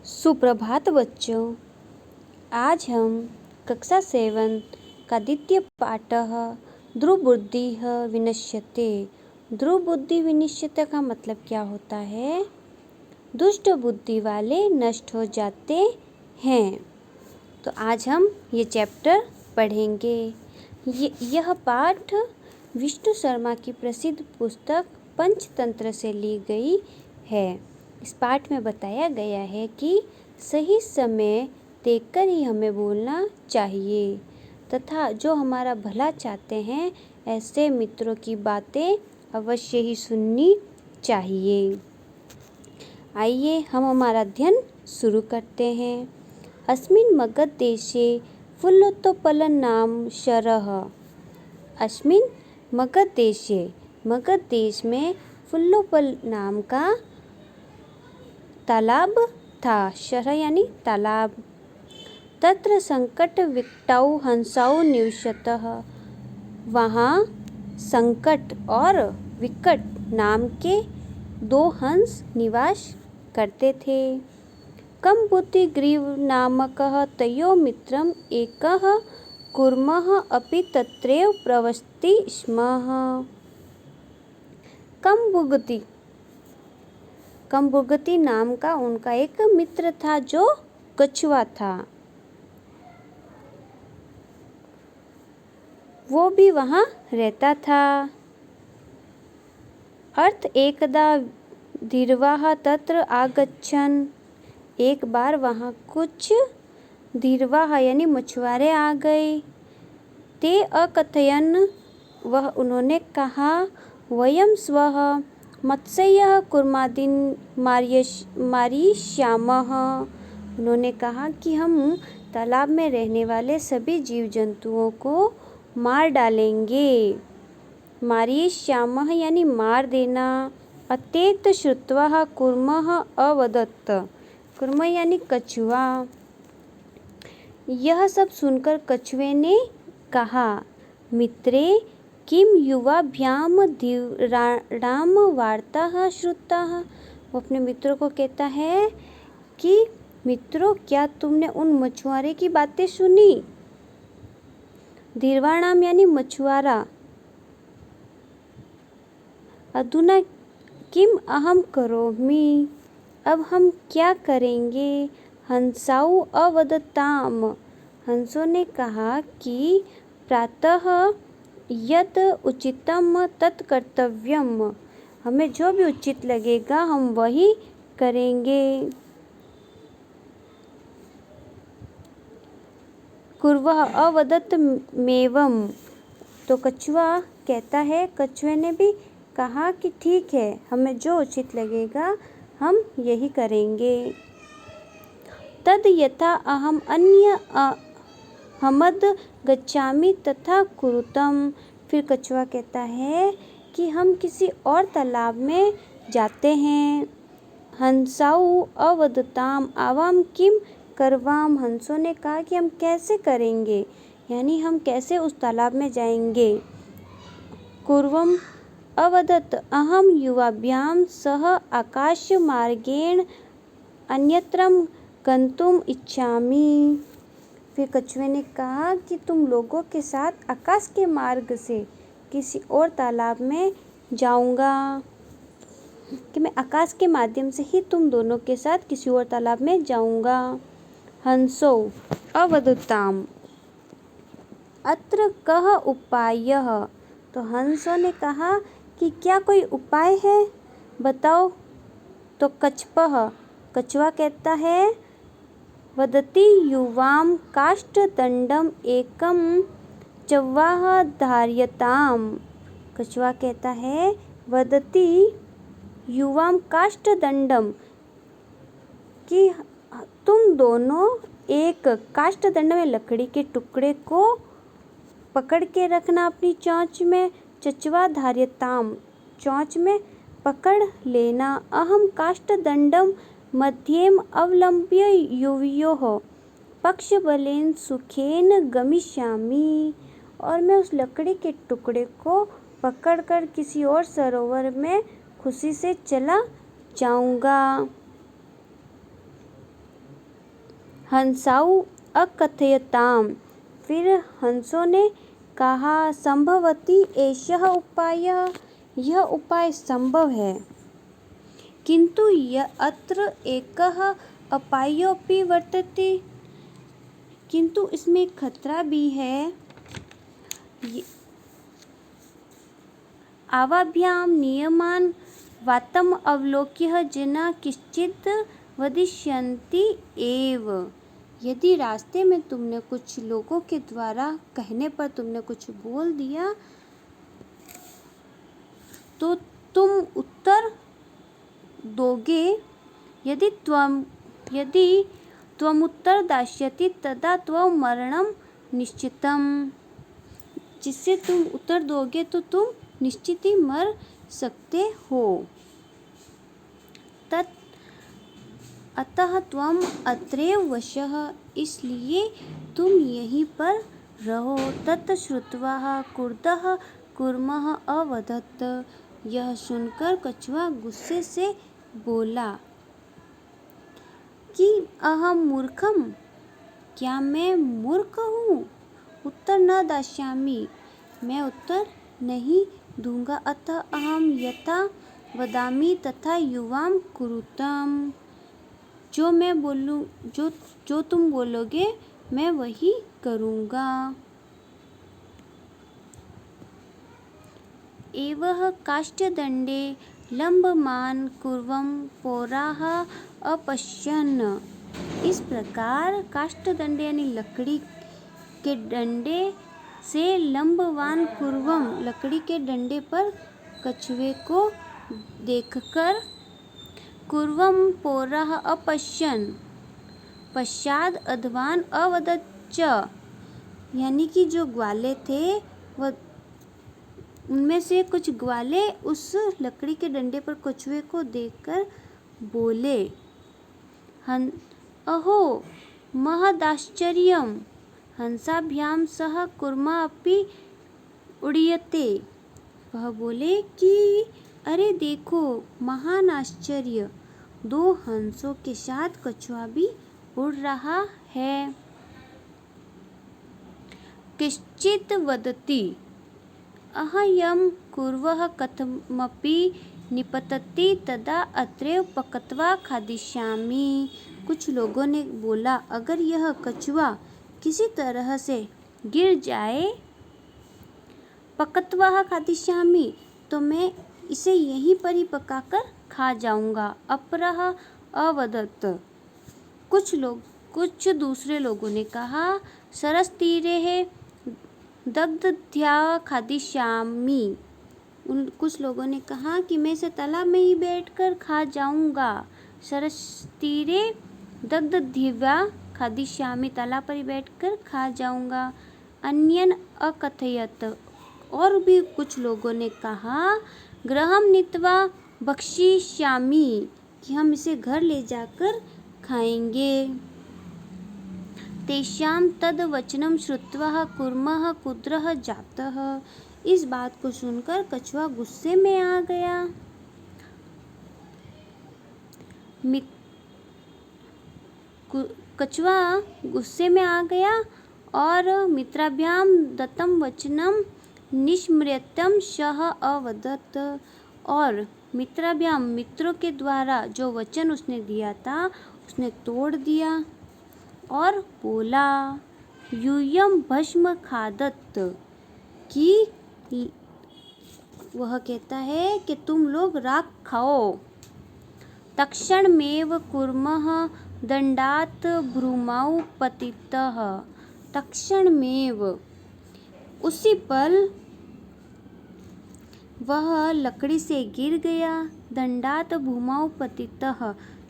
सुप्रभात बच्चों। आज हम कक्षा 7 का द्वितीय पाठः ध्रुवबुद्धिः विनश्यते। ध्रुवबुद्धि विनश्यते का मतलब क्या होता है? दुष्ट बुद्धि वाले नष्ट हो जाते हैं। तो आज हम ये चैप्टर पढ़ेंगे। यह पाठ विष्णु शर्मा की प्रसिद्ध पुस्तक पंचतंत्र से ली गई है। इस पाठ में बताया गया है कि सही समय देखकर ही हमें बोलना चाहिए तथा जो हमारा भला चाहते हैं ऐसे मित्रों की बातें अवश्य ही सुननी चाहिए। आइए हम हमारा अध्ययन शुरू करते हैं। अस्मिन् मगध देशे फुल्लोत्पलं नाम शरः। अस्मिन् मगध देशे, मगध देश में फुल्लोत्पल नाम का तालाब था। शरह यानी तालाब। तत्र संकट विकटौ हंसौ निवसतः। वहाँ संकट और विकट नाम के 2 हंस निवास करते थे। कम बुद्धि ग्रीव नामकः तयो मित्रम एकः कूर्मः अपि तत्रैव प्रवसति स्म। कम्बुगति नाम का उनका एक मित्र था जो कछुआ था। वो भी वहाँ रहता था। अर्थ एकदा धीरवाः तत्र आगच्छन्। एक बार वहाँ कुछ धीरवाः यानी मछुआरे आ गए। ते अकथयन्, वह उन्होंने कहा, वयं स्वः मत्स्यः कूर्मादीन् मारिष्यामः। उन्होंने कहा कि हम तालाब में रहने वाले सभी जीव जंतुओं को मार डालेंगे। मारिष्यामः यानी मार देना। अतेत श्रुत्वा कूर्मः अवदत्। कूर्म यानी कछुआ। यह सब सुनकर कछुए ने कहा, मित्रे किम युवाभ्याम धीराणाम वार्ताः श्रुताः। वो अपने मित्रों को कहता है कि मित्रों, क्या तुमने उन मछुआरे की बातें सुनी? धीरवाणाम यानी मछुआरा। अधुना किम अहम करोमि, अब हम क्या करेंगे? हंसाउ अवदताम, हंसों ने कहा कि प्रातः यत् उचितम तत् कर्तव्यम, हमें जो भी उचित लगेगा हम वही करेंगे। कुर्वः अवदत् मेवम, तो कछुआ कहता है, कछुए ने भी कहा कि ठीक है, हमें जो उचित लगेगा हम यही करेंगे। तद यथा अहम अन्य हमद गच्छामि तथा कुरुतम, फिर कछुआ कहता है कि हम किसी और तालाब में जाते हैं। हंसाउ अवदताम आवाम किम करवाम, हंसों ने कहा कि हम कैसे करेंगे, यानी हम कैसे उस तालाब में जाएंगे। कुर्वम अवदत् अहम युवाभ्याम सह आकाश मार्गेण अन्यत्रम गंतुम इच्छामि, फिर कछुए ने कहा कि तुम लोगों के साथ आकाश के मार्ग से किसी और तालाब में जाऊंगा, कि मैं आकाश के माध्यम से ही तुम दोनों के साथ किसी और तालाब में जाऊंगा। हंसो अवदताम अत्र कः उपायः, तो हंसों ने कहा कि क्या कोई उपाय है, बताओ। तो कच्छपः, कछुआ कहता है, वदति युवाम काष्ठदंडम एकम चव्वाः धार्यताम, कछुआ कहता है, वदति युवाम काष्ठदंडम, कि तुम दोनों एक काष्ठदंड में लकड़ी के टुकड़े को पकड़ के रखना अपनी चोंच में, चच्वा धार्यताम, चोंच में पकड़ लेना। अहम काष्ठदंडम मध्येम अवलंब्य युवयोः पक्षबलेन सुखेन गमिष्यामि, और मैं उस लकड़ी के टुकड़े को पकड़कर किसी और सरोवर में खुशी से चला जाऊंगा। हंसाउ अकथयताम। फिर हंसों ने कहा, संभवति एषः उपायः, यह उपाय संभव है, किंतु अत्र एकः अपायोऽपि वर्तते, किंतु इसमें खतरा भी है। आवाभ्याम नियमान वातम अवलोक्य जना किश्चित वदिष्यन्ति एव। यदि रास्ते में तुमने कुछ लोगों के द्वारा कहने पर तुमने कुछ बोल दिया तो तुम उत्तर दोगे। यदि त्वम उत्तर दास्यति तदा त्वं मरणं निश्चितम्। जिससे तुम उत्तर दोगे तो तुम निश्चित ही मर सकते हो। अतः त्वम अत्रैव वशः, इसलिए तुम यहीं पर रहो। तत् श्रुत्वा क्रुद्धः कूर्मः अवदत्। यह सुनकर कछुआ गुस्से से बोला कि अहम मूर्खम, क्या मैं मूर्ख हूँ? उत्तर न दास्यामि, मैं उत्तर नहीं दूंगा। अतः अहम यथा वदामि तथा युवाम कुरुताम। जो मैं बोलूँ, जो तुम बोलोगे मैं वही करूँगा। एवः काष्ठदण्डे लम्बमान कुर्वं पौराः अपश्यन्। इस प्रकार काष्ठदण्ड यानी लकड़ी के डंडे से लंबवान कुर्वम, लकड़ी के डंडे पर कछुए को देखकर, कुर्वम पौराः अपश्यन्, पश्चात अध्वान अवदच्च, यानी कि जो ग्वाले थे वह उनमें से कुछ ग्वाले उस लकड़ी के डंडे पर कछुए को देखकर बोले, अहो महदाश्चर्यम् हंसाभ्याम सह कूर्मा अपि उड्यते। वह बोले कि अरे देखो, महान आश्चर्य, दो हंसों के साथ कछुआ भी उड़ रहा है। किश्चित् वदति अह्यं कुर्वः कथमपि निपतति तदा अत्रैव पक्त्वा खादिष्यामि। कुछ लोगों ने बोला, अगर यह कछुआ किसी तरह से गिर जाए, पक्त्वा खादिष्यामि, तो मैं इसे यहीं पर ही पकाकर खा जाऊंगा। अपरः अवदत्। कुछ दूसरे लोगों ने कहा, सरसतीरे दग्धया खादिष्यामि। कुछ लोगों ने कहा कि मैं इसे तालाब में ही बैठकर खा जाऊंगा। सरसतीरे दग्धया खादिष्यामि, तालाब पर ही बैठकर खा जाऊंगा। अन्यन अकथयत। और भी कुछ लोगों ने कहा, गृहं नीत्वा भक्षिष्यामि, कि हम इसे घर ले जाकर खाएंगे। तेषां तद् वचनं श्रुत्वा कूर्मः क्रुद्धः जातः। इस बात को सुनकर कछुआ गुस्से में आ गया। कछुआ गुस्से में आ गया और मित्राभ्याम दत्तं वचनं निस्मृत्यं सः अवदत्। और मित्राभ्याम, मित्रों के द्वारा जो वचन उसने दिया था उसने तोड़ दिया और बोला, यूयं भस्म खादत्, कि वह कहता है कि तुम लोग राख खाओ। तत्क्षणमेव कूर्मः दंडात् भ्रूमौ पतितः। तत्क्षणमेव, उसी पल वह लकड़ी से गिर गया। दंडात् भूमौ पतितः,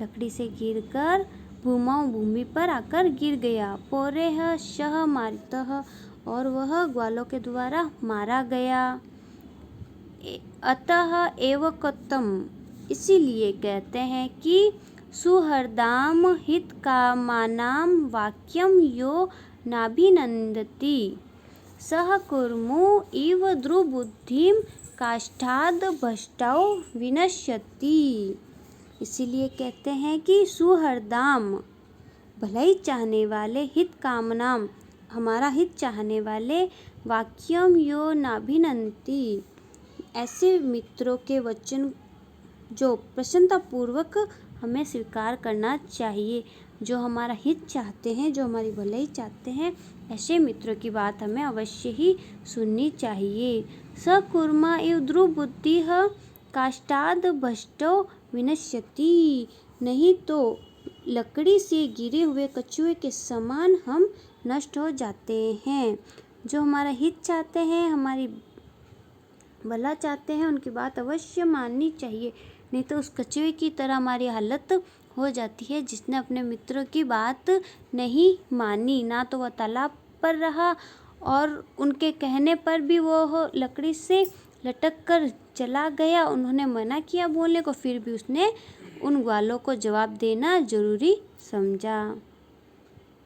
लकड़ी से गिरकर भूमौ, भूमि पर आकर गिर गया। पौरेह सह मारितः, और वह ग्वालों के द्वारा मारा गया। अतः एव कथम, इसीलिए कहते हैं कि सुहृदाम हितकामानां वाक्यं यो नाभिनन्दति सः कूर्मो इव दुर्बुद्धिं काष्ठाद् भष्टौ विनश्यति। इसीलिए कहते हैं कि सुहृदाम, भलाई चाहने वाले हित कामनाम, हमारा हित चाहने वाले वाक्यम यो नाभिनंती, ऐसे मित्रों के वचन जो प्रसन्नतापूर्वक हमें स्वीकार करना चाहिए, जो हमारा हित चाहते हैं, जो हमारी भलाई चाहते हैं, ऐसे मित्रों की बात हमें अवश्य ही सुननी चाहिए। सकुर्मा इव दुर्बुद्धिः काष्ठाद् भष्टो विनश्यति, नहीं तो लकड़ी से गिरे हुए कछुए के समान हम नष्ट हो जाते हैं। जो हमारा हित चाहते हैं, हमारी भला चाहते हैं, उनकी बात अवश्य माननी चाहिए, नहीं तो उस कछुए की तरह हमारी हालत हो जाती है जिसने अपने मित्रों की बात नहीं मानी। ना तो वह तालाब पर रहा और उनके कहने पर भी वो लकड़ी से लटक कर चला गया। उन्होंने मना किया बोलने को, फिर भी उसने उन ग्वालों को जवाब देना जरूरी समझा।